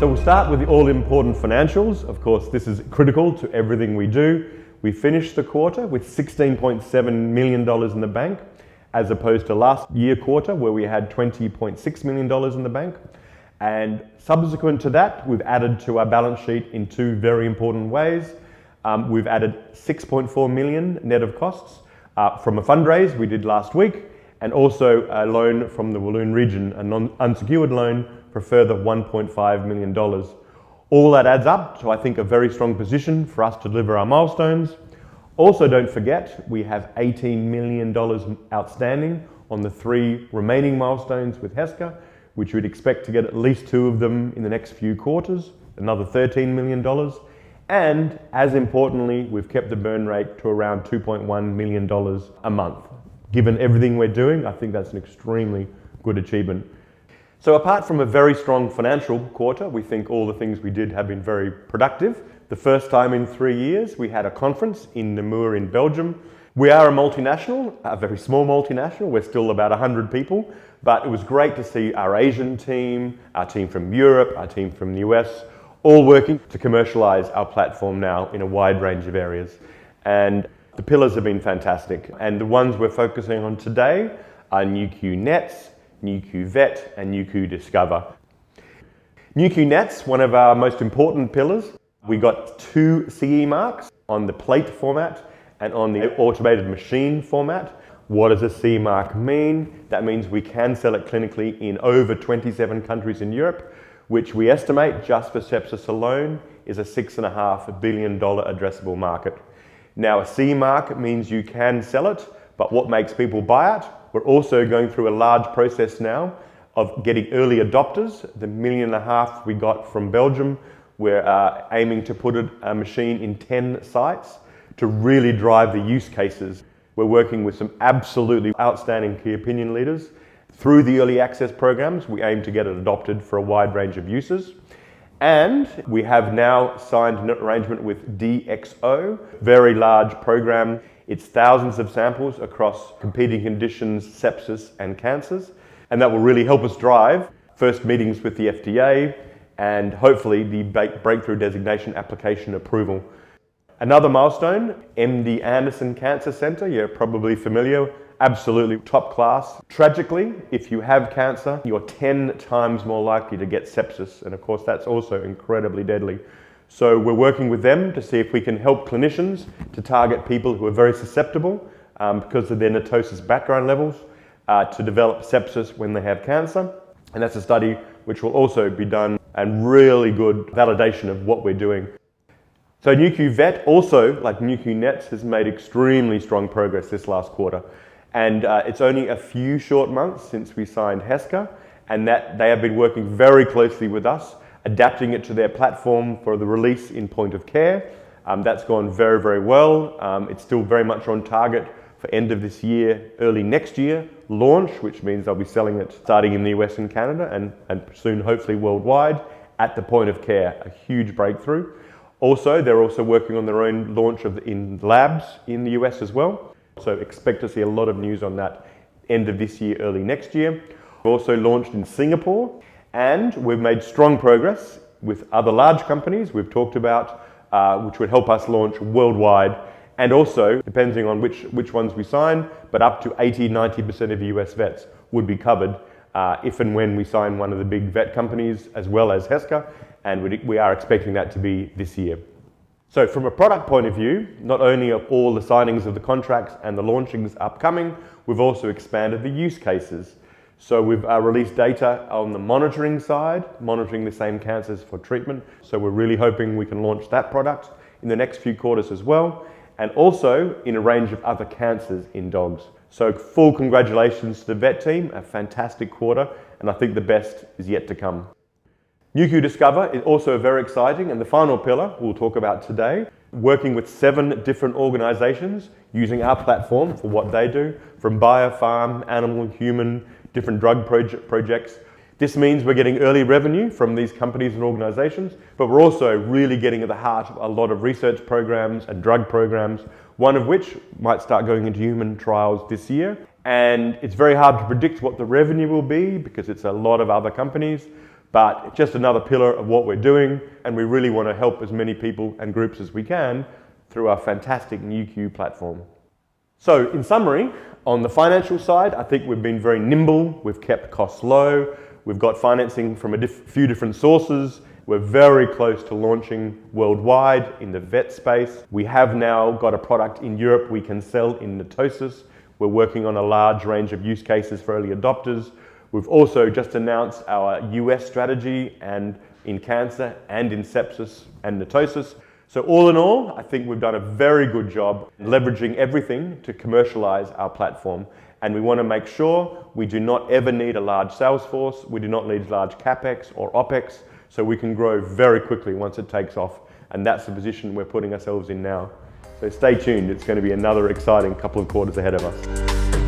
So we'll start with the all-important financials. Of course, this is critical to everything we do. We finished the quarter with $16.7 million in the bank, as opposed to last year quarter where we had $20.6 million in the bank. And subsequent to that, we've added to our balance sheet in two very important ways. We've added $6.4 million net of costs from a fundraise we did last week, and also a loan from the Walloon region, an unsecured loan for a further $1.5 million. All that adds up to, I think, a very strong position for us to deliver our milestones. Also, don't forget, we have $18 million outstanding on the 3 remaining milestones with Heska, which we'd expect to get at least 2 of them in the next few quarters, another $13 million. And as importantly, we've kept the burn rate to around $2.1 million a month. Given everything we're doing, I think that's an extremely good achievement. So apart from a very strong financial quarter, we think all the things we did have been very productive. The first time in 3 years, we had a conference in Namur in Belgium. We are a multinational, a very small multinational. We're still about 100 people, but it was great to see our Asian team, our team from Europe, our team from the US, all working to commercialize our platform now in a wide range of areas. And the pillars have been fantastic. And the ones we're focusing on today are Nu.Q-NETs, Nu.Q-Vet, and Nu.Q-Discover. Nu.Q-NETs, one of our most important pillars. We got 2 CE marks on the plate format and on the automated machine format. What does a CE mark mean? That means we can sell it clinically in over 27 countries in Europe, which we estimate just for sepsis alone is a $6.5 billion addressable market. Now, a CE mark means you can sell it, but what makes people buy it? We're also going through a large process now of getting early adopters. The $1.5 million we got from Belgium, we're aiming to put a machine in 10 sites to really drive the use cases. We're working with some absolutely outstanding key opinion leaders. Through the early access programs, we aim to get it adopted for a wide range of uses. And we have now signed an arrangement with DXO, very large program. It's thousands of samples across competing conditions, sepsis and cancers. And that will really help us drive first meetings with the FDA and hopefully the breakthrough designation application approval. Another milestone, MD Anderson Cancer Center, you're probably familiar, absolutely top class. Tragically, if you have cancer, you're 10 times more likely to get sepsis. And of course, that's also incredibly deadly. So we're working with them to see if we can help clinicians to target people who are very susceptible because of their NETosis background levels to develop sepsis when they have cancer. And that's a study which will also be done and really good validation of what we're doing. So Nu.Q-Vet also, like Nu.Q-NETs, has made extremely strong progress this last quarter. And it's only a few short months since we signed Heska, and that they have been working very closely with us, adapting it to their platform for the release in point of care. That's gone very, very well. It's still very much on target for end of this year, early next year launch, which means they'll be selling it starting in the US and Canada and soon hopefully worldwide at the point of care, a huge breakthrough. Also, they're also working on their own launch in labs in the US as well. So expect to see a lot of news on that end of this year, early next year. We've also launched in Singapore, and we've made strong progress with other large companies we've talked about, which would help us launch worldwide. And also, depending on which ones we sign, but up to 80-90% of US vets would be covered if and when we sign one of the big vet companies as well as Heska, and we are expecting that to be this year. So from a product point of view, not only are all the signings of the contracts and the launchings upcoming, we've also expanded the use cases. So we've released data on the monitoring side, monitoring the same cancers for treatment. So we're really hoping we can launch that product in the next few quarters as well, and also in a range of other cancers in dogs. So full congratulations to the vet team, a fantastic quarter, and I think the best is yet to come. Nu.Q-Discover is also very exciting, and the final pillar we'll talk about today, working with 7 different organizations using our platform for what they do, from biopharm, animal, human, different drug projects. This means we're getting early revenue from these companies and organizations, but we're also really getting at the heart of a lot of research programs and drug programs, one of which might start going into human trials this year. And it's very hard to predict what the revenue will be because it's a lot of other companies. but just another pillar of what we're doing, and we really want to help as many people and groups as we can through our fantastic Nu.Q platform. So in summary, on the financial side, I think we've been very nimble, we've kept costs low, we've got financing from a few different sources, we're very close to launching worldwide in the vet space. We have now got a product in Europe we can sell in NETosis. We're working on a large range of use cases for early adopters. We've also just announced our US strategy and in cancer and in sepsis and NETosis. So all in all, I think we've done a very good job leveraging everything to commercialize our platform. And we want to make sure we do not ever need a large sales force. We do not need large CapEx or OpEx. So we can grow very quickly once it takes off. And that's the position we're putting ourselves in now. So stay tuned. It's going to be another exciting couple of quarters ahead of us.